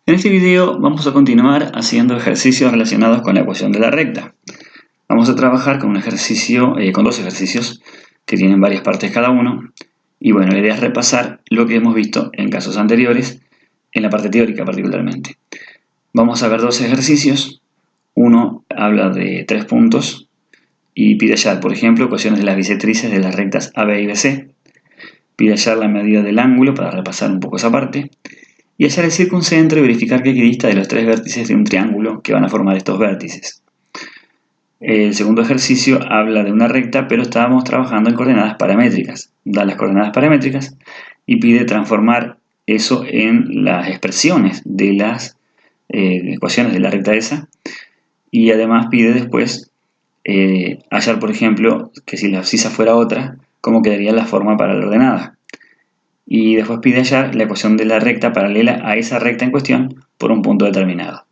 En este video vamos a continuar haciendo ejercicios relacionados con la ecuación de la recta. Vamos a trabajar con con dos ejercicios que tienen varias partes cada uno. Y bueno, la idea es repasar lo que hemos visto en casos anteriores, en la parte teórica particularmente. Vamos a ver dos ejercicios. Uno habla de 3 puntos y pide hallar, por ejemplo, ecuaciones de las bisectrices de las rectas AB y BC. Pide hallar la medida del ángulo para repasar un poco esa parte. Y hallar el circuncentro y verificar que equidista de los 3 vértices de un triángulo que van a formar estos vértices. El segundo ejercicio habla de una recta, pero estábamos trabajando en coordenadas paramétricas. Da las coordenadas paramétricas y pide transformar eso en las expresiones de las ecuaciones de la recta esa. Y además pide después hallar, por ejemplo, que si la abscisa fuera otra, cómo quedaría la forma para la ordenada. Y después pide hallar la ecuación de la recta paralela a esa recta en cuestión por un punto determinado.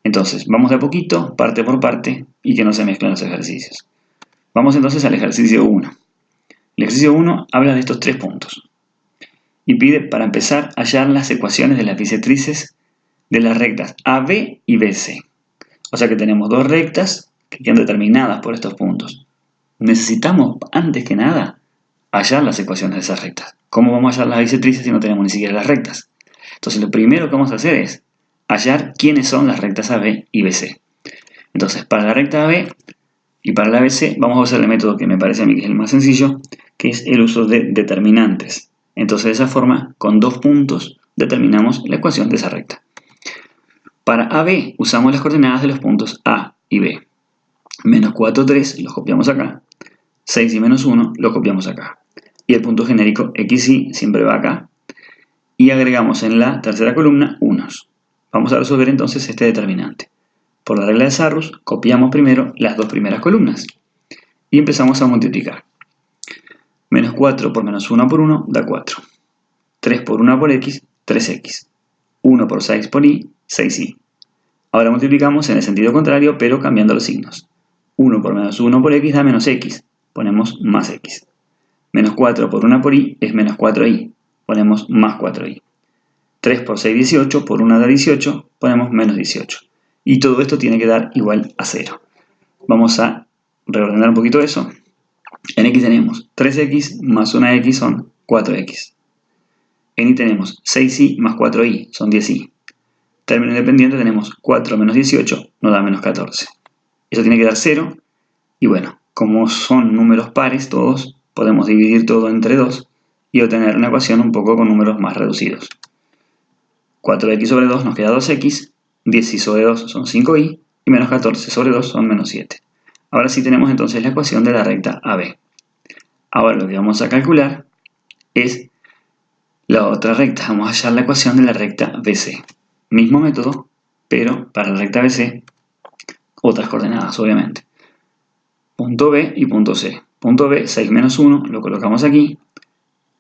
Entonces, vamos de a poquito, parte por parte, y que no se mezclen los ejercicios. Vamos entonces al ejercicio 1. El ejercicio 1 habla de estos 3 puntos. Y pide, para empezar, hallar las ecuaciones de las bisectrices de las rectas AB y BC. O sea que tenemos dos rectas que quedan determinadas por estos puntos. Necesitamos, antes que nada, hallar las ecuaciones de esas rectas. ¿Cómo vamos a hallar las bisectrices si no tenemos ni siquiera las rectas? Entonces lo primero que vamos a hacer es hallar quiénes son las rectas AB y BC. Entonces para la recta AB y para la BC vamos a usar el método que me parece a mí que es el más sencillo, que es el uso de determinantes. Entonces de esa forma, con 2 puntos, determinamos la ecuación de esa recta. Para AB usamos las coordenadas de los puntos A y B. Menos 4, 3 los copiamos acá. 6 y menos 1 los copiamos acá. Y el punto genérico XY siempre va acá. Y agregamos en la tercera columna unos. Vamos a resolver entonces este determinante. Por la regla de Sarrus, copiamos primero las 2 primeras columnas. Y empezamos a multiplicar. Menos 4 por menos 1 por 1 da 4. 3 por 1 por X, 3X. 1 por 6 por Y, 6Y. Ahora multiplicamos en el sentido contrario, pero cambiando los signos. 1 por menos 1 por X da menos X. Ponemos más X. Menos 4 por 1 por Y es menos 4Y. Ponemos más 4Y. 3 por 6, 18. Por 1 da 18. Ponemos menos 18. Y todo esto tiene que dar igual a 0. Vamos a reordenar un poquito eso. En X tenemos 3X más 1X son 4X. En Y tenemos 6Y más 4Y son 10Y. Término independiente tenemos 4 menos 18 nos da menos 14. Eso tiene que dar 0. Y bueno, como son números pares todos, podemos dividir todo entre 2 y obtener una ecuación un poco con números más reducidos. 4x sobre 2 nos queda 2x, 10y sobre 2 son 5y y menos 14 sobre 2 son menos 7. Ahora sí tenemos entonces la ecuación de la recta AB. Ahora lo que vamos a calcular es la otra recta. Vamos a hallar la ecuación de la recta BC. Mismo método, pero para la recta BC, otras coordenadas obviamente. Punto B y punto C. Punto B, 6 menos 1, lo colocamos aquí.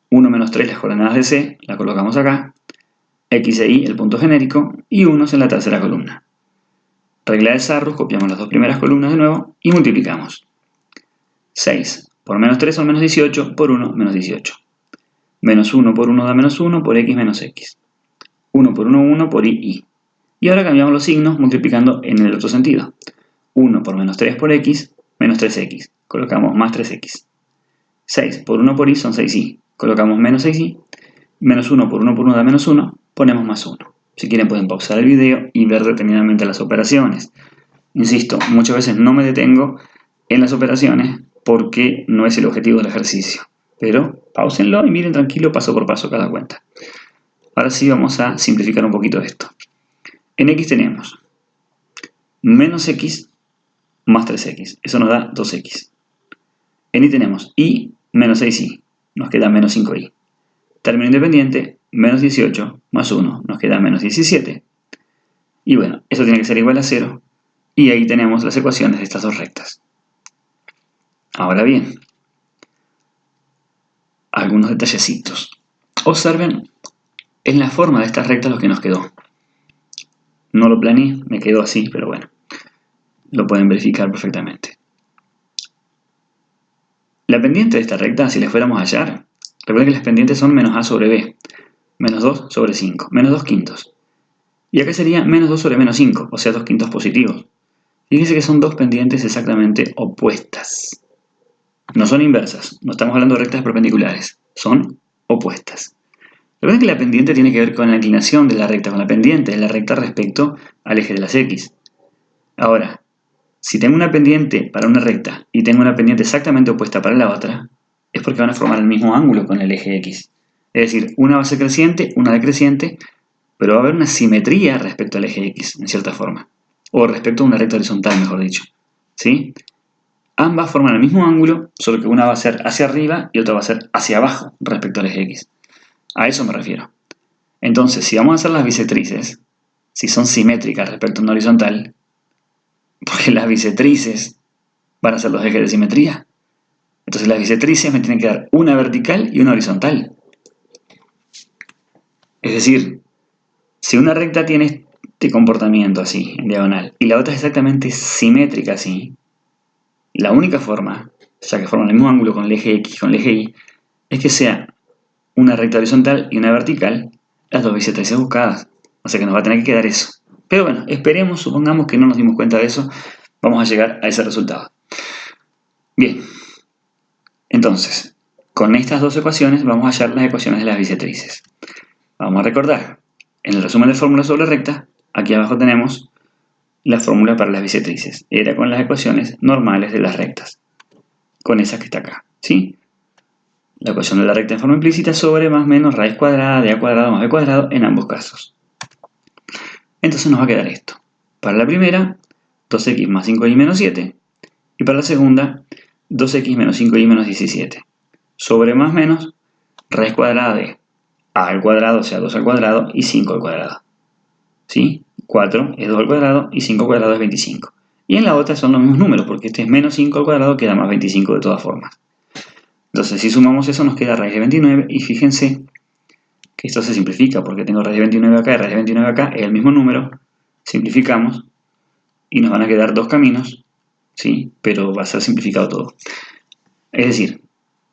1 menos 3, las coordenadas de C, la colocamos acá. X e Y, el punto genérico, y 1 en la tercera columna. Regla de Sarrus, copiamos las 2 primeras columnas de nuevo y multiplicamos. 6 por menos 3 son menos 18, por 1 menos 18. Menos 1 por 1 da menos 1, por X menos X. 1 por 1, 1 por Y. Y ahora cambiamos los signos multiplicando en el otro sentido. 1 por menos 3 por X, menos 3X. Colocamos más 3X. 6 por 1 por Y son 6Y. Colocamos menos 6Y. Menos 1 por 1 da menos 1. Ponemos más 1. Si quieren pueden pausar el video y ver detenidamente las operaciones. Insisto, muchas veces no me detengo en las operaciones porque no es el objetivo del ejercicio. Pero pausenlo y miren tranquilo paso por paso cada cuenta. Ahora sí vamos a simplificar un poquito esto. En X tenemos menos X más 3X. Eso nos da 2X. En Y tenemos Y menos 6Y. Nos queda menos 5Y. Término independiente, menos 18 más 1 nos queda menos 17. Y bueno, eso tiene que ser igual a 0. Y ahí tenemos las ecuaciones de estas dos rectas. Ahora bien, algunos detallecitos. Observen, es la forma de estas rectas lo que nos quedó. No lo planeé, me quedó así, pero bueno, lo pueden verificar perfectamente. La pendiente de esta recta, si la fuéramos a hallar, recuerden que las pendientes son menos a sobre b, menos 2 sobre 5, menos 2 quintos. Y acá sería menos 2 sobre menos 5, o sea 2 quintos positivos. Fíjense que son dos pendientes exactamente opuestas. No son inversas, no estamos hablando de rectas perpendiculares, son opuestas. Recuerden que la pendiente tiene que ver con la inclinación de la recta, con la pendiente de la recta respecto al eje de las X. Ahora, si tengo una pendiente para una recta y tengo una pendiente exactamente opuesta para la otra, es porque van a formar el mismo ángulo con el eje X. Es decir, una va a ser creciente, una decreciente, pero va a haber una simetría respecto al eje X, en cierta forma. O respecto a una recta horizontal, mejor dicho. ¿Sí? Ambas forman el mismo ángulo, solo que una va a ser hacia arriba y otra va a ser hacia abajo respecto al eje X. A eso me refiero. Entonces, si vamos a hacer las bisectrices, si son simétricas respecto a una horizontal, porque las bisectrices van a ser los ejes de simetría. Entonces las bisectrices me tienen que dar una vertical y una horizontal. Es decir, si una recta tiene este comportamiento así, en diagonal, y la otra es exactamente simétrica así, la única forma, ya que forman el mismo ángulo con el eje X y con el eje Y, es que sea una recta horizontal y una vertical, las dos bisectrices buscadas. O sea que nos va a tener que quedar eso. Pero bueno, esperemos, supongamos que no nos dimos cuenta de eso, vamos a llegar a ese resultado. Bien, entonces, con estas dos ecuaciones vamos a hallar las ecuaciones de las bisectrices. Vamos a recordar, en el resumen de fórmulas sobre recta, aquí abajo tenemos la fórmula para las bisectrices. Era con las ecuaciones normales de las rectas, con esa que está acá, ¿sí? La ecuación de la recta en forma implícita sobre más o menos raíz cuadrada de a cuadrado más b cuadrado en ambos casos. Entonces nos va a quedar esto. Para la primera, 2x más 5y menos 7. Y para la segunda, 2x menos 5y menos 17. Sobre más o menos raíz cuadrada de a al cuadrado, o sea 2 al cuadrado, y 5 al cuadrado. ¿Sí? 4 es 2 al cuadrado y 5 al cuadrado es 25. Y en la otra son los mismos números, porque este es menos 5 al cuadrado, queda más 25 de todas formas. Entonces si sumamos eso nos queda raíz de 29 y fíjense que esto se simplifica porque tengo raíz de 29 acá y raíz de 29 acá, es el mismo número, simplificamos y nos van a quedar dos caminos, ¿sí? Pero va a ser simplificado todo. Es decir,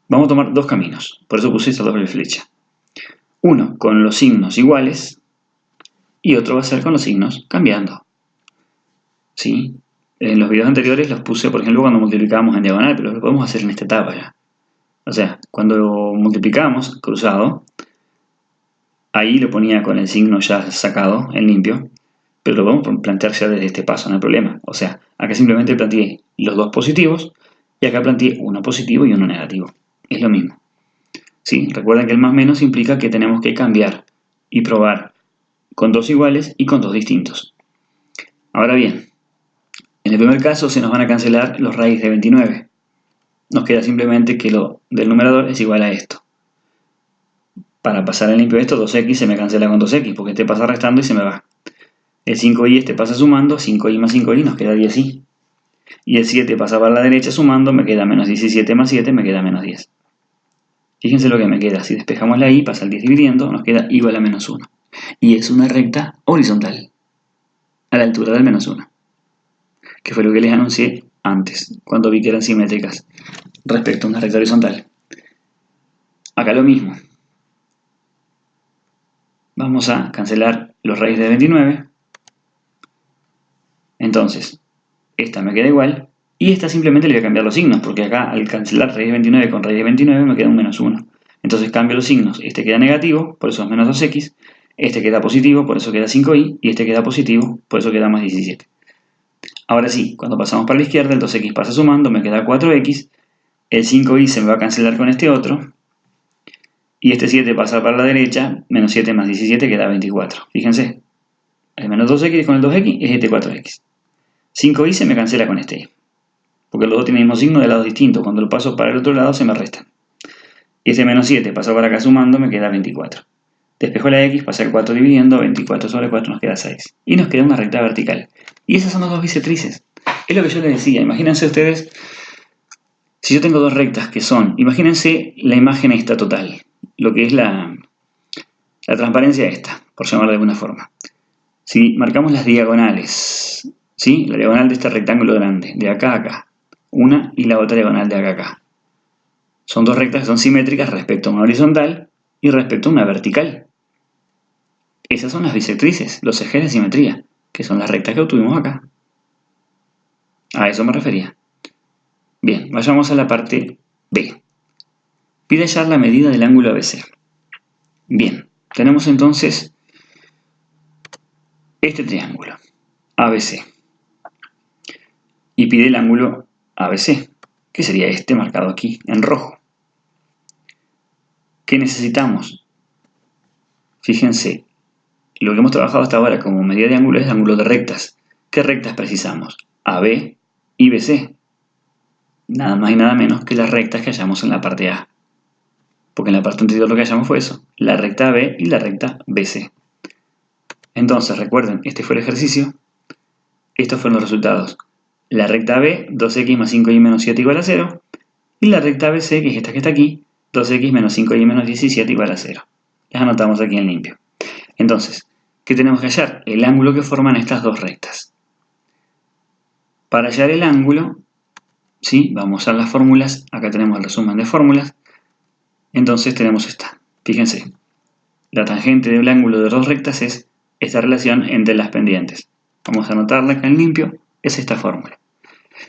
vamos a tomar dos caminos, por eso puse esta doble flecha. Uno con los signos iguales y otro va a ser con los signos cambiando. ¿Sí? En los videos anteriores los puse, por ejemplo, cuando multiplicábamos en diagonal, pero lo podemos hacer en esta etapa ya. O sea, cuando multiplicamos cruzado, ahí lo ponía con el signo ya sacado, en limpio, pero lo podemos plantear ya desde este paso, no hay problema. O sea, acá simplemente planteé los dos positivos y acá planteé uno positivo y uno negativo. Es lo mismo. ¿Sí? Recuerden que el más menos implica que tenemos que cambiar y probar con dos iguales y con dos distintos. Ahora bien, en el primer caso se nos van a cancelar los raíces de 29. Nos queda simplemente que lo del numerador es igual a esto. Para pasar en limpio esto, 2x se me cancela con 2x, porque este pasa restando y se me va. El 5y este pasa sumando, 5y más 5y nos queda 10y. Y el 7 pasa para la derecha sumando, me queda menos 17 más 7, me queda menos 10. Fíjense lo que me queda. Si despejamos la y, pasa el 10 dividiendo, nos queda igual a menos 1. Y es una recta horizontal, a la altura del menos 1. Que fue lo que les anuncié antes, cuando vi que eran simétricas respecto a una recta horizontal. Acá lo mismo. Vamos a cancelar los raíces de 29. Entonces, esta me queda igual. Y esta simplemente le voy a cambiar los signos, porque acá al cancelar raíz de 29 con raíz de 29 me queda un menos 1. Entonces cambio los signos. Este queda negativo, por eso es menos 2x. Este queda positivo, por eso queda 5y. Y este queda positivo, por eso queda más 17. Ahora sí, cuando pasamos para la izquierda, el 2x pasa sumando, me queda 4x. El 5y se me va a cancelar con este otro. Y este 7 pasa para la derecha, menos 7 más 17 queda 24. Fíjense, el menos 2x con el 2x es este 4x. 5y se me cancela con este y, porque los dos tienen el mismo signo de lados distintos. Cuando lo paso para el otro lado se me restan. Y este menos 7 pasa para acá sumando, me queda 24. Despejo la x, pasa el 4 dividiendo, 24 sobre 4 nos queda 6. Y nos queda una recta vertical. Y esas son las dos bisectrices. Es lo que yo les decía. Imagínense ustedes, si yo tengo dos rectas que son, imagínense la imagen esta total, lo que es la transparencia esta, por llamarla de alguna forma. Si marcamos las diagonales, ¿sí? La diagonal de este rectángulo grande, de acá a acá, una y la otra diagonal de acá a acá. Son dos rectas que son simétricas respecto a una horizontal y respecto a una vertical. Esas son las bisectrices, los ejes de simetría, que son las rectas que obtuvimos acá. A eso me refería. Bien, vayamos a la parte B. Pide hallar la medida del ángulo ABC. Bien, tenemos entonces este triángulo, ABC. Y pide el ángulo ABC, que sería este marcado aquí en rojo. ¿Qué necesitamos? Fíjense, lo que hemos trabajado hasta ahora como medida de ángulo es ángulo de rectas. ¿Qué rectas precisamos? AB y BC. Nada más y nada menos que las rectas que hallamos en la parte A. Porque en la parte anterior lo que hallamos fue eso, la recta AB y la recta BC. Entonces, recuerden, este fue el ejercicio. Estos fueron los resultados. La recta AB, 2x más 5y menos 7 igual a 0. Y la recta BC, que es esta que está aquí, 2x menos 5y menos 17 igual a 0. Las anotamos aquí en limpio. Entonces, ¿qué tenemos que hallar? El ángulo que forman estas dos rectas. Para hallar el ángulo, ¿sí? Vamos a las fórmulas. Acá tenemos el resumen de fórmulas. Entonces tenemos esta. Fíjense, la tangente del ángulo de dos rectas es esta relación entre las pendientes. Vamos a anotarla acá en limpio. Es esta fórmula.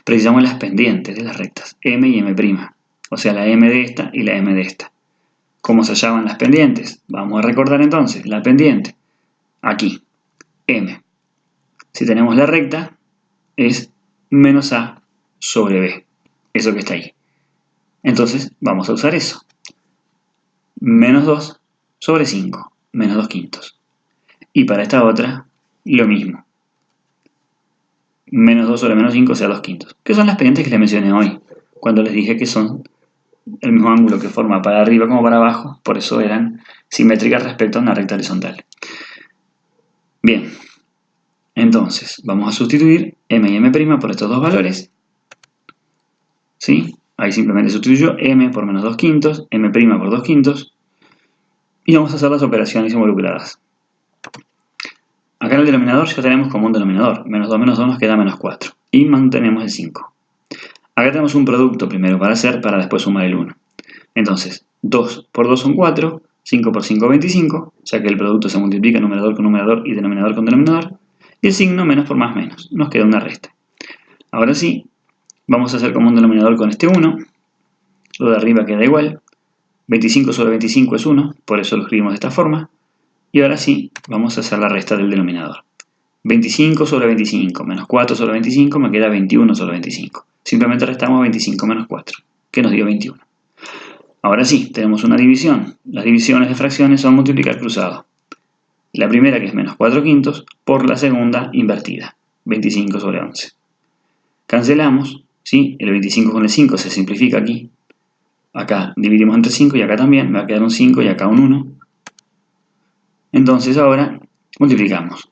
Precisamos las pendientes de las rectas, M y M'. O sea, la M de esta y la M de esta. ¿Cómo se hallaban las pendientes? Vamos a recordar entonces, la pendiente, aquí, M. Si tenemos la recta, es menos A sobre B, eso que está ahí. Entonces, vamos a usar eso. Menos 2 sobre 5, menos 2 quintos. Y para esta otra, lo mismo. Menos 2 sobre menos 5, o sea, 2 quintos. Que son las pendientes que les mencioné hoy, cuando les dije que son el mismo ángulo que forma para arriba como para abajo, por eso eran simétricas respecto a una recta horizontal. Bien, entonces vamos a sustituir M y M' por estos dos valores. ¿Sí? Ahí simplemente sustituyo M por menos 2 quintos, M' por 2 quintos, y vamos a hacer las operaciones involucradas. Acá en el denominador ya tenemos como un denominador, menos 2 nos queda menos 4, y mantenemos el 5. Acá tenemos un producto primero para hacer, para después sumar el 1. Entonces, 2 por 2 son 4, 5 por 5, 25, ya que el producto se multiplica numerador con numerador y denominador con denominador, y el signo menos por más menos, nos queda una resta. Ahora sí, vamos a hacer como un denominador con este 1, lo de arriba queda igual, 25 sobre 25 es 1, por eso lo escribimos de esta forma, y ahora sí, vamos a hacer la resta del denominador. 25 sobre 25 menos 4 sobre 25 me queda 21 sobre 25. Simplemente restamos 25 menos 4, que nos dio 21. Ahora sí, tenemos una división. Las divisiones de fracciones son multiplicar cruzado. La primera, que es menos 4 quintos, por la segunda invertida, 25 sobre 11. Cancelamos, ¿sí? El 25 con el 5 se simplifica aquí. Acá dividimos entre 5 y acá también, me va a quedar un 5 y acá un 1. Entonces ahora multiplicamos.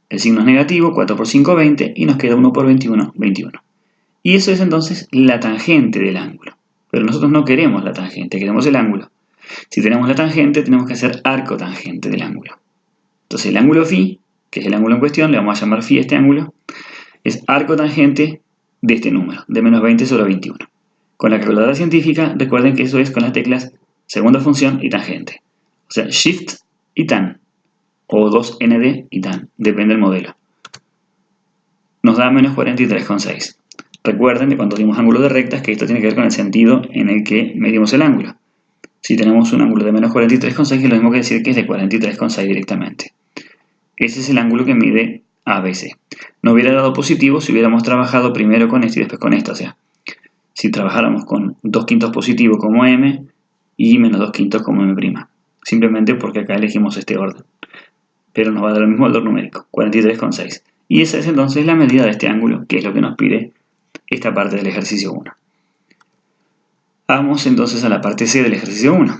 El signo es negativo, 4 por 5, 20, y nos queda 1 por 21, 21. Y eso es entonces la tangente del ángulo. Pero nosotros no queremos la tangente, queremos el ángulo. Si tenemos la tangente, tenemos que hacer arco tangente del ángulo. Entonces el ángulo φ, que es el ángulo en cuestión, le vamos a llamar φ a este ángulo, es arco tangente de este número, de menos 20 sobre 21. Con la calculadora científica, recuerden que eso es con las teclas segunda función y tangente. O sea, shift y tan, o 2nd y tan, depende del modelo. Nos da menos 43,6. Recuerden que cuando dimos ángulo de rectas que esto tiene que ver con el sentido en el que medimos el ángulo. Si tenemos un ángulo de menos 43,6 es lo mismo que decir que es de 43,6 directamente. Ese es el ángulo que mide ABC. No hubiera dado positivo si hubiéramos trabajado primero con esto y después con esto. O sea, si trabajáramos con 2 quintos positivo como M y menos 2 quintos como M'. Simplemente porque acá elegimos este orden. Pero nos va a dar el mismo valor numérico, 43,6. Y esa es entonces la medida de este ángulo, que es lo que nos pide esta parte del ejercicio 1. Vamos entonces a la parte C del ejercicio 1.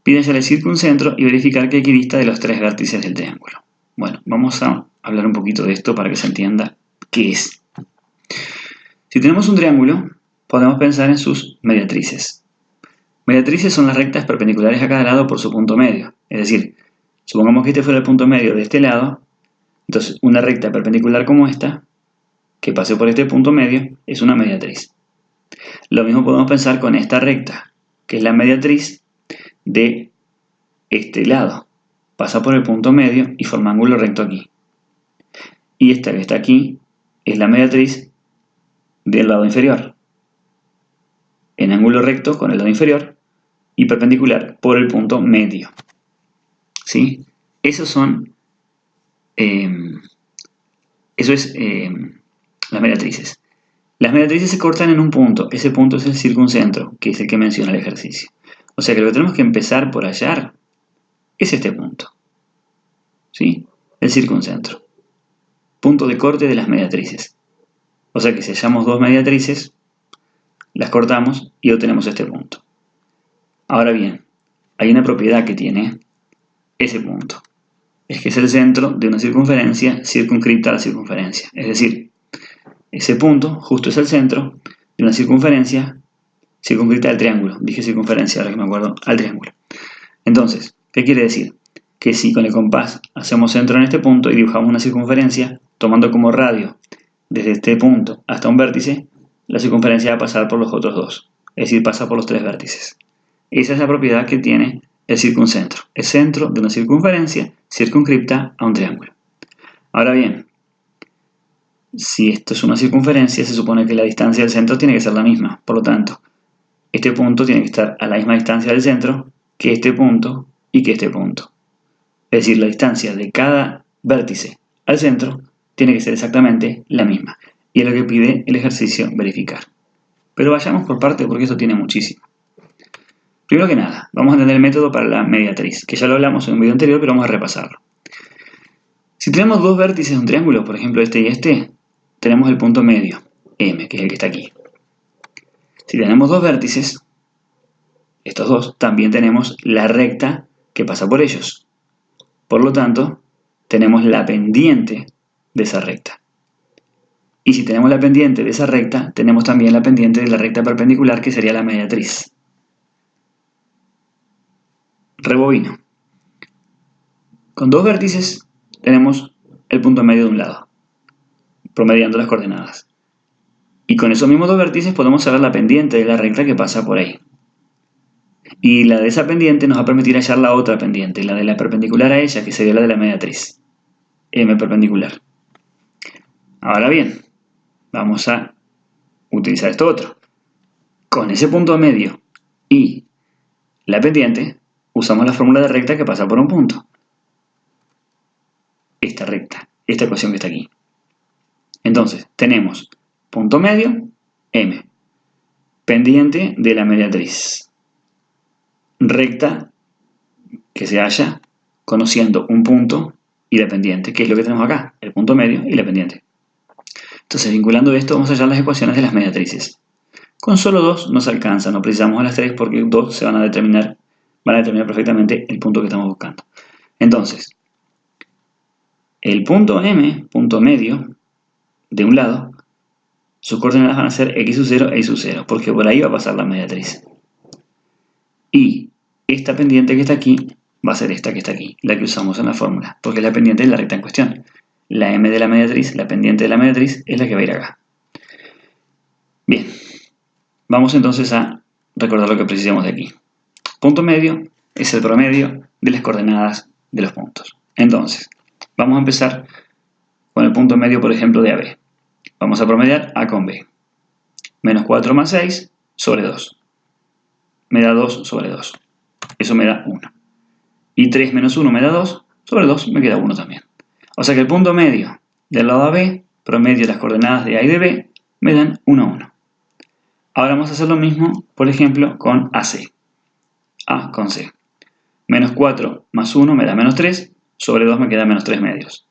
Pide hallar el circuncentro y verificar que equidista de los tres vértices del triángulo. Bueno, vamos a hablar un poquito de esto para que se entienda qué es. Si tenemos un triángulo, podemos pensar en sus mediatrices. Mediatrices son las rectas perpendiculares a cada lado por su punto medio. Es decir, supongamos que este fuera el punto medio de este lado, entonces una recta perpendicular como esta, que pase por este punto medio, es una mediatriz. Lo mismo podemos pensar con esta recta, que es la mediatriz de este lado, pasa por el punto medio y forma ángulo recto aquí. Y esta que está aquí es la mediatriz del lado inferior, en ángulo recto con el lado inferior y perpendicular por el punto medio. ¿Sí? Esos son las mediatrices. Las mediatrices se cortan en un punto. Ese punto es el circuncentro, que es el que menciona el ejercicio. O sea que lo que tenemos que empezar por hallar es este punto. ¿Sí? El circuncentro. Punto de corte de las mediatrices. O sea que si hallamos dos mediatrices, las cortamos y obtenemos este punto. Ahora bien, hay una propiedad que tiene ese punto. Es que es el centro de una circunferencia circunscripta a la circunferencia. Es decir, ese punto justo es el centro de una circunferencia circunscripta al triángulo. Dije circunferencia, ahora que me acuerdo, al triángulo. Entonces, ¿qué quiere decir? Que si con el compás hacemos centro en este punto y dibujamos una circunferencia, tomando como radio desde este punto hasta un vértice, la circunferencia va a pasar por los otros dos. Es decir, pasa por los tres vértices. Esa es la propiedad que tiene el circuncentro. El centro de una circunferencia circunscripta a un triángulo. Ahora bien, si esto es una circunferencia, se supone que la distancia del centro tiene que ser la misma. Por lo tanto, este punto tiene que estar a la misma distancia del centro que este punto y que este punto. Es decir, la distancia de cada vértice al centro tiene que ser exactamente la misma. Y es lo que pide el ejercicio verificar. Pero vayamos por parte porque esto tiene muchísimo. Primero que nada, vamos a entender el método para la mediatriz, que ya lo hablamos en un video anterior, pero vamos a repasarlo. Si tenemos dos vértices de un triángulo, por ejemplo este y este, tenemos el punto medio, M, que es el que está aquí. Si tenemos dos vértices, estos dos, también tenemos la recta que pasa por ellos. Por lo tanto, tenemos la pendiente de esa recta. Y si tenemos la pendiente de esa recta, tenemos también la pendiente de la recta perpendicular, que sería la mediatriz. Rebobino. Con dos vértices tenemos el punto medio de un lado, promediando las coordenadas. Y con esos mismos dos vértices podemos saber la pendiente de la recta que pasa por ahí. Y la de esa pendiente nos va a permitir hallar la otra pendiente, la de la perpendicular a ella, que sería la de la mediatriz, M perpendicular. Ahora bien, vamos a utilizar esto otro. Con ese punto medio y la pendiente, usamos la fórmula de recta que pasa por un punto. Esta recta, esta ecuación que está aquí. Entonces, tenemos punto medio, M, pendiente de la mediatriz, recta que se halla conociendo un punto y la pendiente, que es lo que tenemos acá, el punto medio y la pendiente. Entonces, vinculando esto, vamos a hallar las ecuaciones de las mediatrices. Con solo dos nos alcanza, no precisamos a las tres porque dos se van a determinar perfectamente el punto que estamos buscando. Entonces, el punto M, punto medio, de un lado, sus coordenadas van a ser x sub 0 e y sub 0, porque por ahí va a pasar la mediatriz. Y esta pendiente que está aquí va a ser esta que está aquí, la que usamos en la fórmula, porque es la pendiente de la recta en cuestión. La M de la mediatriz, la pendiente de la mediatriz, es la que va a ir acá. Bien, vamos entonces a recordar lo que precisamos de aquí. Punto medio es el promedio de las coordenadas de los puntos. Entonces, vamos a empezar con el punto medio, por ejemplo, de AB. Vamos a promediar A con B. Menos 4 más 6 sobre 2. Me da 2 sobre 2. Eso me da 1. Y 3 menos 1 me da 2. Sobre 2 me queda 1 también. O sea que el punto medio del lado AB, promedio de las coordenadas de A y de B, me dan 1, 1. Ahora vamos a hacer lo mismo, por ejemplo, con AC. A con C. Menos 4 más 1 me da menos 3. Sobre 2 me queda menos 3 medios.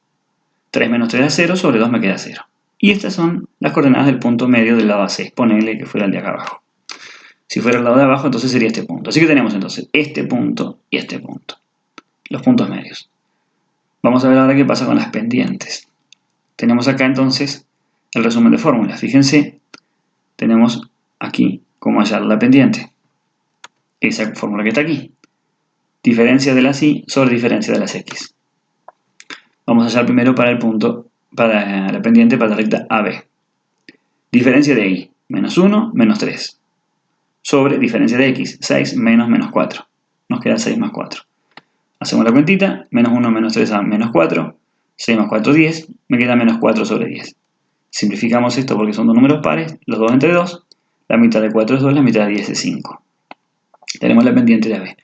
3 menos 3 da 0. Sobre 2 me queda 0. Y estas son las coordenadas del punto medio del lado AC. Ponele que fuera el de acá abajo. Si fuera el lado de abajo, entonces sería este punto. Así que tenemos entonces este punto y este punto. Los puntos medios. Vamos a ver ahora qué pasa con las pendientes. Tenemos acá entonces el resumen de fórmulas. Fíjense, tenemos aquí cómo hallar la pendiente. Esa fórmula que está aquí. Diferencia de las y sobre diferencia de las x. Vamos a hallar primero para el punto, para la pendiente, para la recta AB. Diferencia de y, menos 1, menos 3. Sobre diferencia de x, 6 menos 4. Nos queda 6 más 4. Hacemos la cuentita, menos 1 menos 3 a menos 4, 6 más 4, 10, me queda menos 4 sobre 10. Simplificamos esto porque son dos números pares, los dos entre 2, la mitad de 4 es 2, la mitad de 10 es 5. Tenemos la pendiente de AB.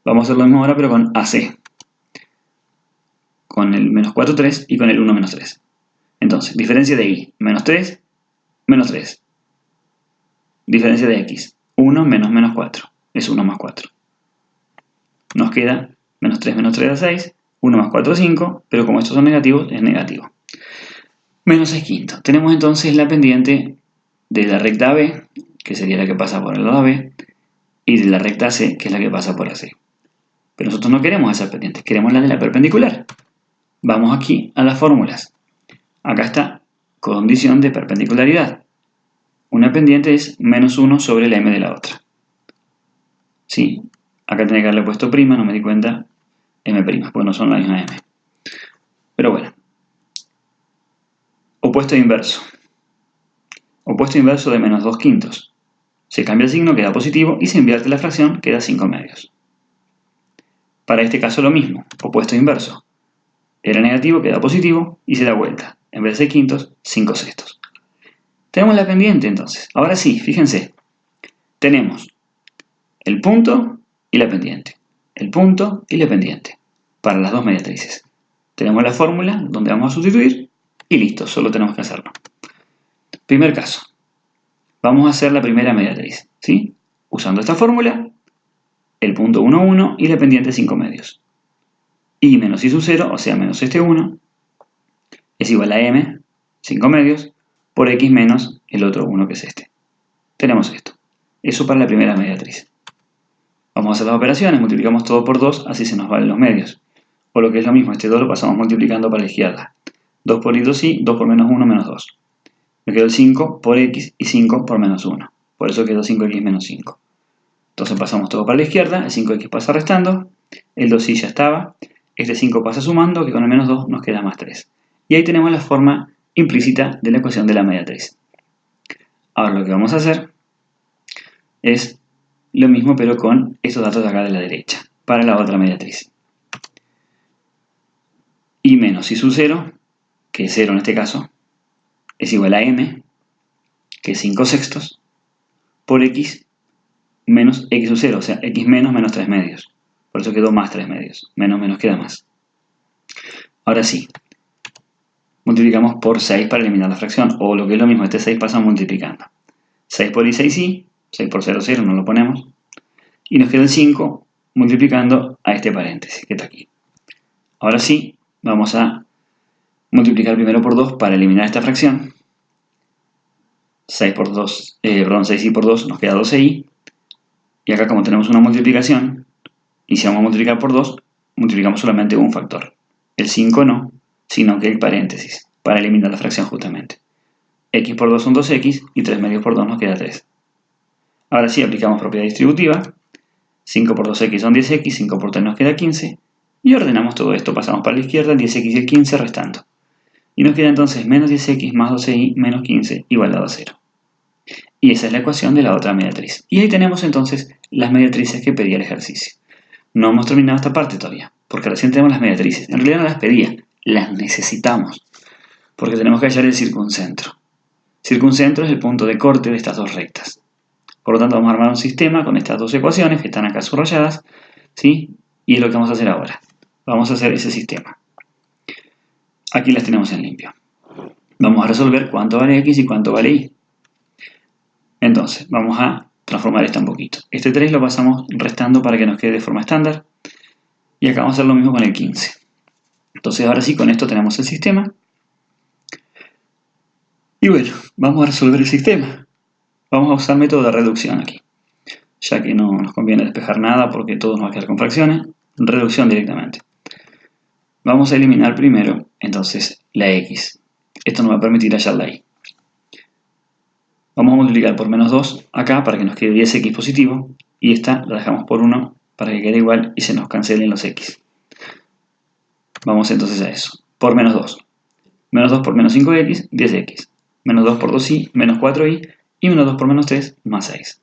Vamos a hacer lo mismo ahora pero con AC. Con el menos 4, 3 y con el 1, menos 3. Entonces, diferencia de Y, menos 3, menos 3. Diferencia de X, 1 menos menos 4, es 1 más 4. Nos queda menos 3 da 6, 1 más 4, 5, pero como estos son negativos, es negativo. Menos 6 quintos. Tenemos entonces la pendiente de la recta AB, que sería la que pasa por el lado AB, y de la recta AC, que es la que pasa por AC. Pero nosotros no queremos esas pendientes, queremos la de la perpendicular. Vamos aquí a las fórmulas. Acá está, condición de perpendicularidad. Una pendiente es menos 1 sobre la m de la otra. Sí, acá tenía que haberle puesto prima, no me di cuenta, m', porque no son la misma m. Pero bueno. Opuesto e inverso. Opuesto e inverso de menos 2 quintos. Se cambia el signo, queda positivo, y se invierte la fracción, queda 5 medios. Para este caso lo mismo, opuesto e inverso. Era negativo, queda positivo, y se da vuelta. En vez de 6 quintos, 5 sextos. Tenemos la pendiente entonces. Ahora sí, fíjense. Tenemos el punto y la pendiente. El punto y la pendiente. Para las dos mediatrices. Tenemos la fórmula donde vamos a sustituir y listo, solo tenemos que hacerlo. Primer caso. Vamos a hacer la primera mediatriz. ¿Sí? Usando esta fórmula, el punto 1, 1 y la pendiente 5 medios. Y menos I sub 0, o sea, menos este 1, es igual a m, 5 medios, por x menos el otro 1 que es este. Tenemos esto. Eso para la primera mediatriz. Vamos a hacer las operaciones, multiplicamos todo por 2, así se nos valen los medios. O lo que es lo mismo, este 2 lo pasamos multiplicando para la izquierda. 2 por y, 2y, 2 por menos 1, menos 2. Me quedó el 5 por x y 5 por menos 1. Por eso quedó 5x menos 5. Entonces pasamos todo para la izquierda, el 5x pasa restando, el 2y ya estaba, este 5 pasa sumando, que con el menos 2 nos queda más 3. Y ahí tenemos la forma implícita de la ecuación de la mediatriz. Ahora lo que vamos a hacer es lo mismo pero con estos datos de acá de la derecha, para la otra mediatriz. Y menos I sub 0, que es 0 en este caso, es igual a m, que es 5 sextos, por x menos x sub 0, o sea, x menos menos 3 medios. Por eso quedó más 3 medios. Menos menos queda más. Ahora sí, multiplicamos por 6 para eliminar la fracción, o lo que es lo mismo, este 6 pasa multiplicando. 6 por y, 6y, 6 por 0, 0, no lo ponemos. Y nos queda el 5 multiplicando a este paréntesis que está aquí. Ahora sí, vamos a multiplicar primero por 2 para eliminar esta fracción. 6y por 2 nos queda 12y. Y acá como tenemos una multiplicación, y si vamos a multiplicar por 2, multiplicamos solamente un factor. El 5 no, sino que el paréntesis, para eliminar la fracción justamente. X por 2 son 2x y 3 medios por 2 nos queda 3. Ahora sí aplicamos propiedad distributiva. 5 por 2x son 10x, 5 por 3 nos queda 15. Y ordenamos todo esto, pasamos para la izquierda, 10x y el 15 restando. Y nos queda entonces menos 10x más 12y menos 15 igual a 0. Y esa es la ecuación de la otra mediatriz. Y ahí tenemos entonces las mediatrices que pedía el ejercicio. No hemos terminado esta parte todavía, porque recién tenemos las mediatrices. En realidad no las pedía, las necesitamos, porque tenemos que hallar el circuncentro. Circuncentro es el punto de corte de estas dos rectas. Por lo tanto, vamos a armar un sistema con estas dos ecuaciones que están acá subrayadas, ¿sí? Y es lo que vamos a hacer ahora. Vamos a hacer ese sistema. Aquí las tenemos en limpio. Vamos a resolver cuánto vale x y cuánto vale y. Entonces, vamos a transformar esto un poquito. Este 3 lo pasamos restando para que nos quede de forma estándar. Y acá vamos a hacer lo mismo con el 15. Entonces, ahora sí, con esto tenemos el sistema. Y bueno, vamos a resolver el sistema. Vamos a usar método de reducción aquí. Ya que no nos conviene despejar nada porque todo nos va a quedar con fracciones. Reducción directamente. Vamos a eliminar primero, entonces, la x. Esto nos va a permitir hallar la y. Vamos a multiplicar por menos 2 acá para que nos quede 10x positivo. Y esta la dejamos por 1 para que quede igual y se nos cancelen los x. Vamos entonces a eso. Por menos 2. Menos 2 por menos 5x, 10x. Menos 2 por 2y, menos 4y. Y menos 2 por menos 3, más 6.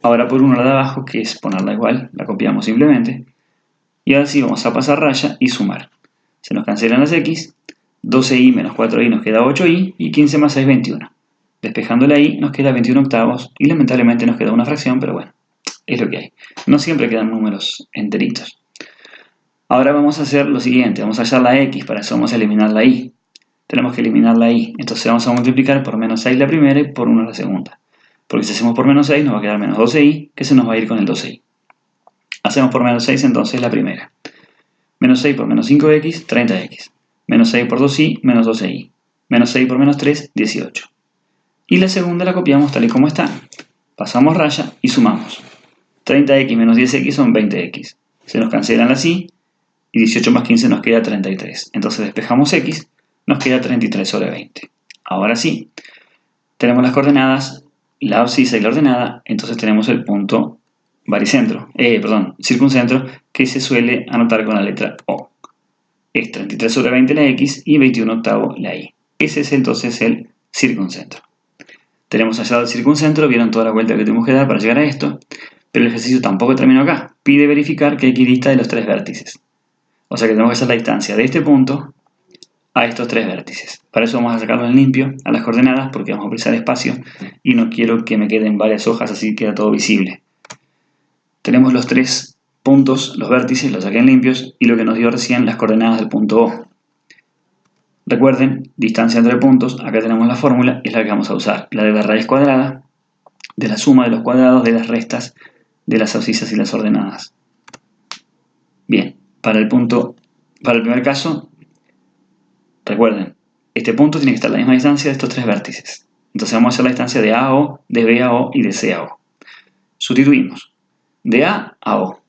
Ahora por 1 la de abajo, que es ponerla igual, la copiamos simplemente. Y ahora sí vamos a pasar raya y sumar. Se nos cancelan las x, 12i menos 4i nos queda 8i y 15 más 6, 21. Despejando la i nos queda 21 octavos y lamentablemente nos queda una fracción, pero bueno, es lo que hay. No siempre quedan números enteritos. Ahora vamos a hacer lo siguiente, vamos a hallar la x, para eso vamos a eliminar la i. Tenemos que eliminar la i, entonces vamos a multiplicar por menos 6 la primera y por 1 la segunda. Porque si hacemos por menos 6 nos va a quedar menos 12i, que se nos va a ir con el 12i. Hacemos por menos 6 entonces la primera. Menos 6 por menos 5x, 30x. Menos 6 por 2i, menos 12i. Menos 6 por menos 3, 18. Y la segunda la copiamos tal y como está. Pasamos raya y sumamos. 30x menos 10x son 20x. Se nos cancelan las i y 18 más 15 nos queda 33. Entonces despejamos x, nos queda 33 sobre 20. Ahora sí, tenemos las coordenadas, la abscisa y la ordenada, entonces tenemos el punto circuncentro, que se suele anotar con la letra O. Es 33 sobre 20 la x y 21 octavo la y. Ese es entonces el circuncentro. Tenemos hallado el circuncentro, vieron toda la vuelta que tuvimos que dar para llegar a esto, pero el ejercicio tampoco terminó acá. Pide verificar que equidista de los tres vértices. O sea que tenemos que hacer la distancia de este punto a estos tres vértices. Para eso vamos a sacarlo en limpio a las coordenadas porque vamos a utilizar espacio y no quiero que me queden varias hojas, así queda todo visible. Tenemos los tres puntos, los vértices, los saqué en limpios y lo que nos dio recién las coordenadas del punto O. Recuerden, distancia entre puntos, acá tenemos la fórmula, es la que vamos a usar, la de la raíz cuadrada, de la suma de los cuadrados de las restas de las abscisas y las ordenadas. Bien, para el primer caso, recuerden, este punto tiene que estar a la misma distancia de estos tres vértices. Entonces vamos a hacer la distancia de A a O, de B a O y de C a O. Sustituimos de A a O.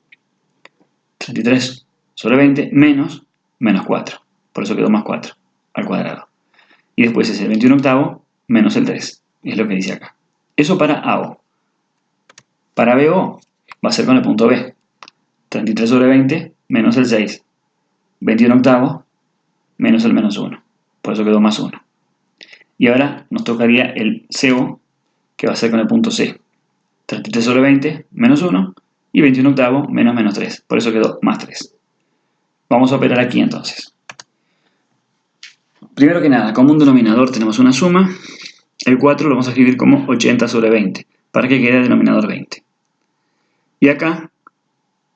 33 sobre 20 menos 4. Por eso quedó más 4 al cuadrado. Y después es el 21 octavo menos el 3. Es lo que dice acá. Eso para AO. Para BO va a ser con el punto B. 33 sobre 20 menos el 6. 21 octavo menos el menos 1. Por eso quedó más 1. Y ahora nos tocaría el CO, que va a ser con el punto C. 33 sobre 20 menos 1 y 21 octavo menos menos 3. Por eso quedó más 3. Vamos a operar aquí entonces. Primero que nada, como un denominador tenemos una suma. El 4 lo vamos a escribir como 80 sobre 20, para que quede denominador 20. Y acá,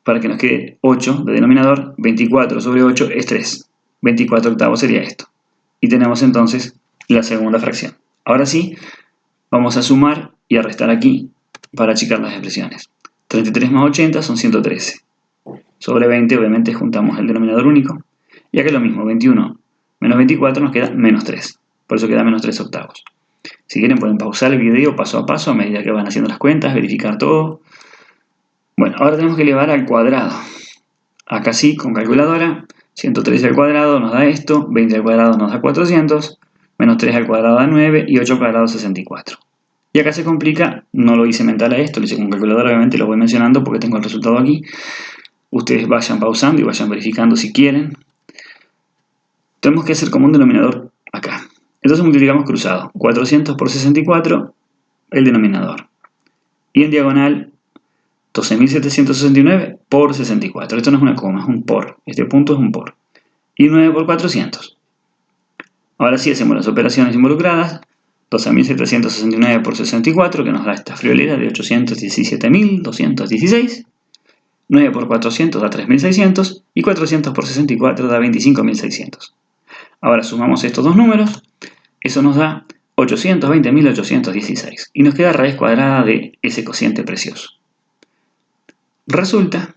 para que nos quede 8 de denominador, 24 sobre 8 es 3. 24 octavos sería esto. Y tenemos entonces la segunda fracción. Ahora sí, vamos a sumar y a restar aquí para achicar las expresiones. 33 más 80 son 113. Sobre 20 obviamente juntamos el denominador único. Y acá es lo mismo, 21 menos 24 nos queda menos 3. Por eso queda menos 3 octavos. Si quieren pueden pausar el video paso a paso a medida que van haciendo las cuentas, verificar todo. Bueno, ahora tenemos que elevar al cuadrado. Acá sí, con calculadora, 113 al cuadrado nos da esto, 20 al cuadrado nos da 400, menos 3 al cuadrado da 9 y 8 al cuadrado 64. Y acá se complica, no lo hice mental a esto, lo hice con calculadora, obviamente lo voy mencionando porque tengo el resultado aquí. Ustedes vayan pausando y vayan verificando si quieren. Tenemos que hacer como un denominador acá. Entonces multiplicamos cruzado. 400 por 64, el denominador. Y en diagonal, 12.769 por 64. Esto no es una coma, es un por. Este punto es un por. Y 9 por 400. Ahora sí hacemos las operaciones involucradas. 12.769 por 64, que nos da esta friolera de 817.216. 9 por 400 da 3.600. Y 400 por 64 da 25.600. Ahora sumamos estos dos números. Eso nos da 820.816 y nos queda raíz cuadrada de ese cociente precioso. Resulta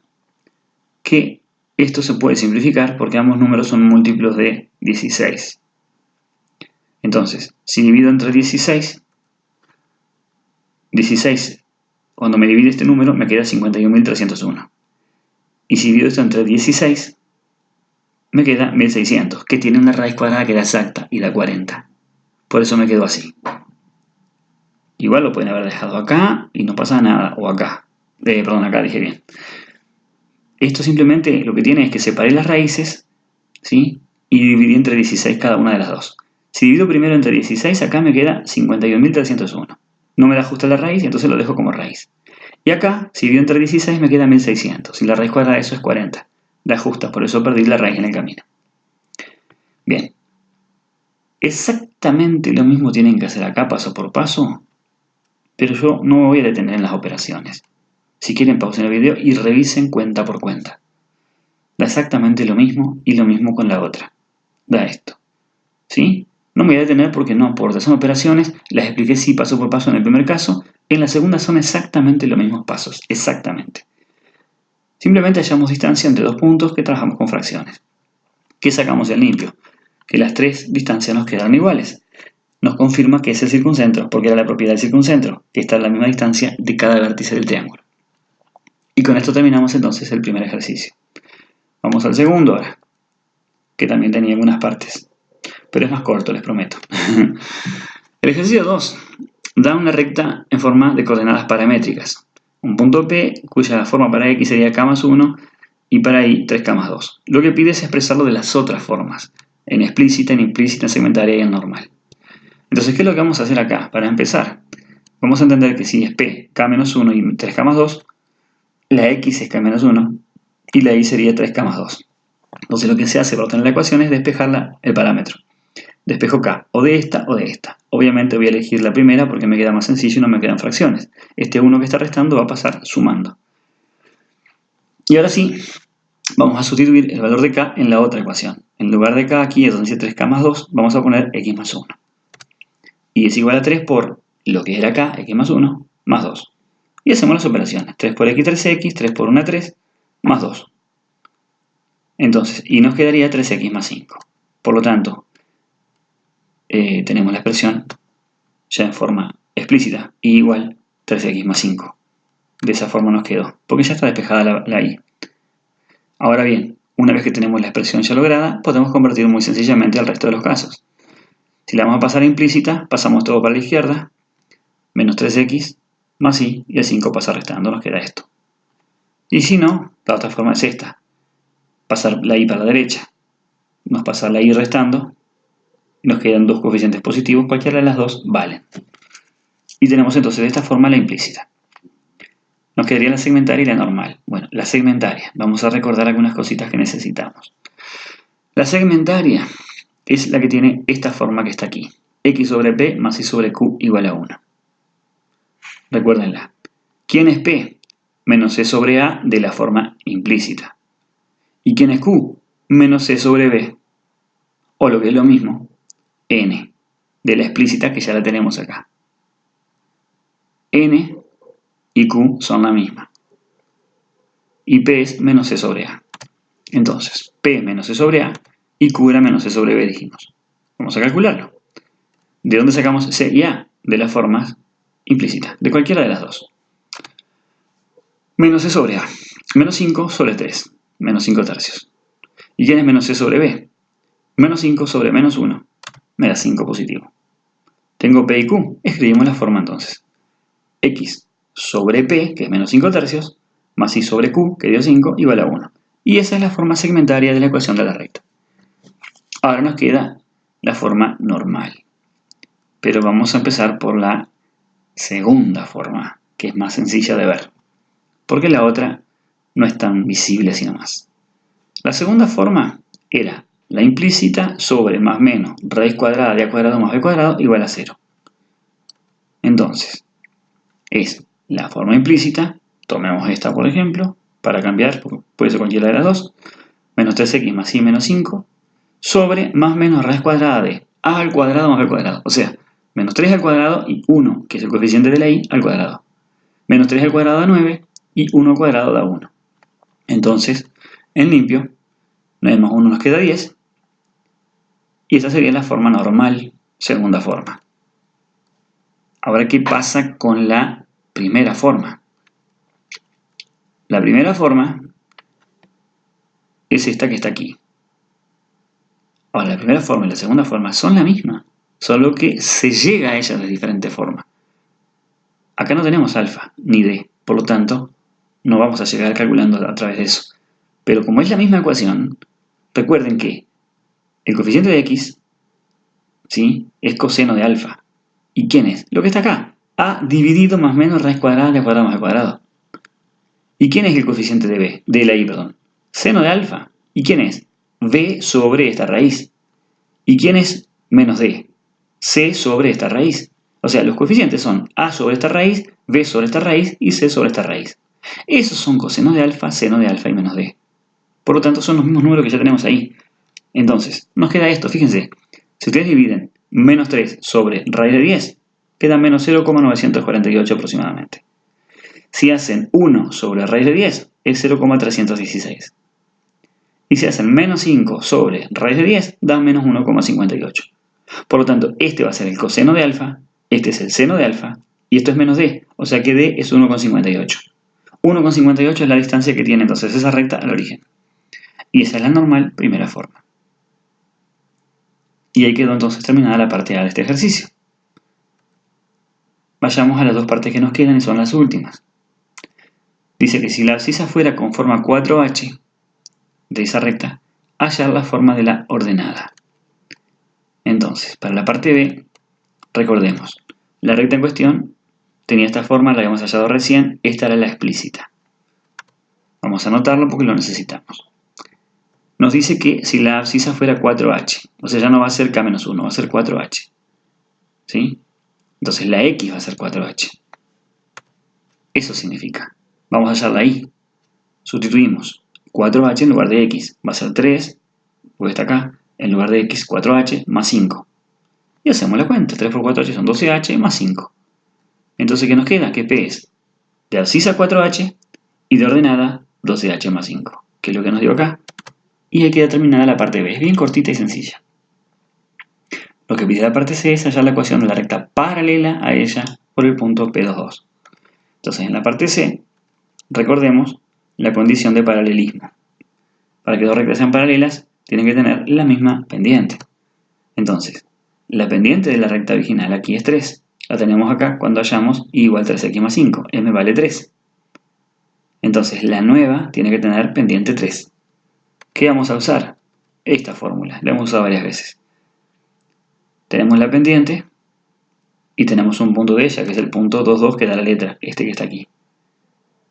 que esto se puede simplificar porque ambos números son múltiplos de 16. Entonces, si divido entre 16, cuando me divide este número me queda 51.301. Y si divido esto entre 16, me queda 1.600, que tiene una raíz cuadrada que era exacta y da 40. Por eso me quedo así. Igual lo pueden haber dejado acá y no pasa nada. O acá. Acá dije bien. Esto simplemente lo que tiene es que separé las raíces, ¿sí? Y dividí entre 16 cada una de las dos. Si divido primero entre 16, acá me queda 51.301. No me da justo la raíz y entonces lo dejo como raíz. Y acá, si divido entre 16, me queda 1.600. Y la raíz cuadrada de eso es 40. de ajustes, por eso perdí la raíz en el camino. Bien, exactamente lo mismo tienen que hacer acá paso por paso, pero yo no me voy a detener en las operaciones. Si quieren, pausen el video y revisen cuenta por cuenta. Da exactamente lo mismo y lo mismo con la otra. Da esto. ¿Sí? No me voy a detener porque no aporta. Son operaciones, las expliqué sí paso por paso en el primer caso. En la segunda son exactamente los mismos pasos. Exactamente. Simplemente hallamos distancia entre dos puntos que trabajamos con fracciones. ¿Qué sacamos del limpio? Que las tres distancias nos quedaron iguales. Nos confirma que es el circuncentro, porque era la propiedad del circuncentro, que está a la misma distancia de cada vértice del triángulo. Y con esto terminamos entonces el primer ejercicio. Vamos al segundo ahora, que también tenía algunas partes, pero es más corto, les prometo. El ejercicio 2 da una recta en forma de coordenadas paramétricas. Un punto P, cuya forma para X sería K más 1, y para Y 3K más 2. Lo que pide es expresarlo de las otras formas, en explícita, en implícita, en segmentaria y en normal. Entonces, ¿qué es lo que vamos a hacer acá? Para empezar, vamos a entender que si es P, K menos 1 y 3K más 2, la X es K menos 1 y la Y sería 3K más 2. Entonces lo que se hace para obtener la ecuación es despejar el parámetro. Despejo K o de esta o de esta. Obviamente voy a elegir la primera porque me queda más sencillo y no me quedan fracciones. Este 1 que está restando va a pasar sumando. Y ahora sí, vamos a sustituir el valor de K en la otra ecuación. En lugar de K aquí, es donde dice 3K más 2, vamos a poner X más 1. Y es igual a 3 por lo que era K, X más 1, más 2. Y hacemos las operaciones. 3 por X, 3X, 3 por 1, 3, más 2. Entonces, y nos quedaría 3X más 5. Por lo tanto, tenemos la expresión ya en forma explícita, y igual 3X más 5. De esa forma nos quedó, porque ya está despejada la Y. Ahora bien, una vez que tenemos la expresión ya lograda, podemos convertir muy sencillamente al resto de los casos. Si la vamos a pasar implícita, pasamos todo para la izquierda, menos 3X más Y, y el 5 pasa restando, nos queda esto. Y si no, la otra forma es esta. Pasar la Y para la derecha, nos pasa la Y restando, nos quedan dos coeficientes positivos, cualquiera de las dos valen. Y tenemos entonces de esta forma la implícita. Nos quedaría la segmentaria y la normal. Bueno, la segmentaria, vamos a recordar algunas cositas que necesitamos. La segmentaria es la que tiene esta forma que está aquí. X sobre P más Y sobre Q igual a 1. Recuérdenla. ¿Quién es P? Menos C sobre A de la forma implícita. ¿Y quién es Q? Menos C sobre B. O lo que es lo mismo, N, de la explícita que ya la tenemos acá. N y Q son la misma. Y P es menos C sobre A. Entonces, P menos C sobre A y Q era menos C sobre B, dijimos. Vamos a calcularlo. ¿De dónde sacamos C y A? De las formas implícitas, de cualquiera de las dos. Menos C sobre A. Menos 5 sobre 3. Menos 5 tercios. ¿Y quién es menos C sobre B? Menos 5 sobre menos 1. Me da 5 positivo. Tengo P y Q. Escribimos la forma entonces. X sobre P, que es menos 5 tercios, más Y sobre Q, que dio 5, igual a 1. Y esa es la forma segmentaria de la ecuación de la recta. Ahora nos queda la forma normal. Pero vamos a empezar por la segunda forma, que es más sencilla de ver. Porque la otra no es tan visible así nomás. La segunda forma era la implícita sobre más menos raíz cuadrada de A cuadrado más B cuadrado igual a 0. Entonces, es la forma implícita, tomemos esta por ejemplo, para cambiar, puede ser cualquiera de las dos, menos 3x más y menos 5, sobre más menos raíz cuadrada de a al cuadrado más b cuadrado, o sea, menos 3 al cuadrado y 1, que es el coeficiente de la y, al cuadrado. Menos 3 al cuadrado da 9 y 1 al cuadrado da 1. Entonces, en limpio, 9 más 1 nos queda 10, y esta sería la forma normal, segunda forma. Ahora, ¿qué pasa con la primera forma? La primera forma es esta que está aquí. Ahora, la primera forma y la segunda forma son la misma, solo que se llega a ellas de diferente forma. Acá no tenemos alfa ni d, por lo tanto, no vamos a llegar calculando a través de eso. Pero como es la misma ecuación, recuerden que el coeficiente de x, ¿sí?, es coseno de alfa. ¿Y quién es? Lo que está acá. A dividido más menos raíz cuadrada de a cuadrado más b cuadrado. ¿Y quién es el coeficiente de b? De la y, perdón. Seno de alfa. ¿Y quién es? B sobre esta raíz. ¿Y quién es menos D? C sobre esta raíz. O sea, los coeficientes son A sobre esta raíz, B sobre esta raíz y C sobre esta raíz. Esos son cosenos de alfa, seno de alfa y menos D. Por lo tanto, son los mismos números que ya tenemos ahí. Entonces, nos queda esto, fíjense. Si ustedes dividen menos 3 sobre raíz de 10, queda menos 0,948 aproximadamente. Si hacen 1 sobre raíz de 10, es 0,316. Y si hacen menos 5 sobre raíz de 10, da menos 1,58. Por lo tanto, este va a ser el coseno de alfa, este es el seno de alfa, y esto es menos d, o sea que d es 1,58. 1,58 es la distancia que tiene entonces esa recta al origen. Y esa es la normal primera forma. Y ahí quedó entonces terminada la parte A de este ejercicio. Vayamos a las dos partes que nos quedan y son las últimas. Dice que si la abscisa fuera con forma 4h de esa recta, hallar la forma de la ordenada. Entonces, para la parte B, recordemos, la recta en cuestión tenía esta forma, la habíamos hallado recién, esta era la explícita. Vamos a anotarlo porque lo necesitamos. Nos dice que si la abscisa fuera 4h, o sea, ya no va a ser K-1, va a ser 4h. ¿Sí? Entonces la X va a ser 4h. Eso significa. Vamos a hallarla ahí. Sustituimos 4h en lugar de X. Va a ser 3, porque está acá, en lugar de X, 4h más 5. Y hacemos la cuenta. 3 por 4h son 12h más 5. Entonces, ¿qué nos queda? Que P es de abscisa 4h y de ordenada 12h más 5. Que es lo que nos dio acá. Y ahí queda terminada la parte B. Es bien cortita y sencilla. Lo que pide la parte C es hallar la ecuación de la recta paralela a ella por el punto P22. Entonces, en la parte C, recordemos la condición de paralelismo. Para que dos rectas sean paralelas, tienen que tener la misma pendiente. Entonces, la pendiente de la recta original aquí es 3. La tenemos acá cuando hallamos y igual 3x más 5. M vale 3. Entonces, la nueva tiene que tener pendiente 3. ¿Qué vamos a usar? Esta fórmula. La hemos usado varias veces. Tenemos la pendiente y tenemos un punto de ella, que es el punto 22 que da la letra, este que está aquí.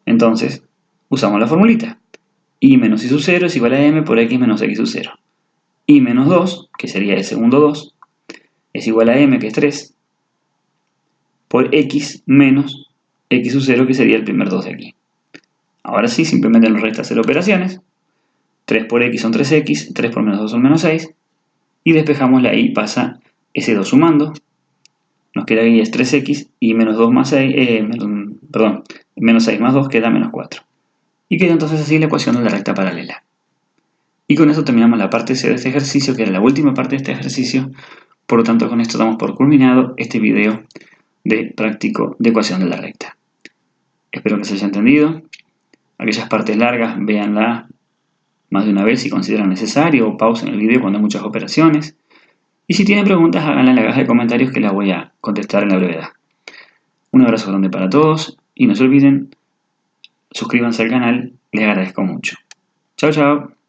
Entonces, usamos la formulita. I menos I sub 0 es igual a M por X menos X sub 0. I menos 2, que sería el segundo 2, es igual a M, que es 3, por X menos X sub 0, que sería el primer 2 de aquí. Ahora sí, simplemente nos resta hacer operaciones. 3 por X son 3X, 3 por menos 2 son menos 6, y despejamos la I, pasa ese 2 sumando. Nos queda aquí es 3X y menos 2 más 6, menos 6 más 2 queda menos 4. Y queda entonces así la ecuación de la recta paralela. Y con eso terminamos la parte C de este ejercicio, que era la última parte de este ejercicio. Por lo tanto, con esto damos por culminado este video de práctico de ecuación de la recta. Espero que se haya entendido. Aquellas partes largas, véanla más de una vez si consideran necesario, o pausen el video cuando hay muchas operaciones. Y si tienen preguntas, háganla en la caja de comentarios que las voy a contestar en la brevedad. Un abrazo grande para todos y no se olviden, suscríbanse al canal, les agradezco mucho. Chao, chao.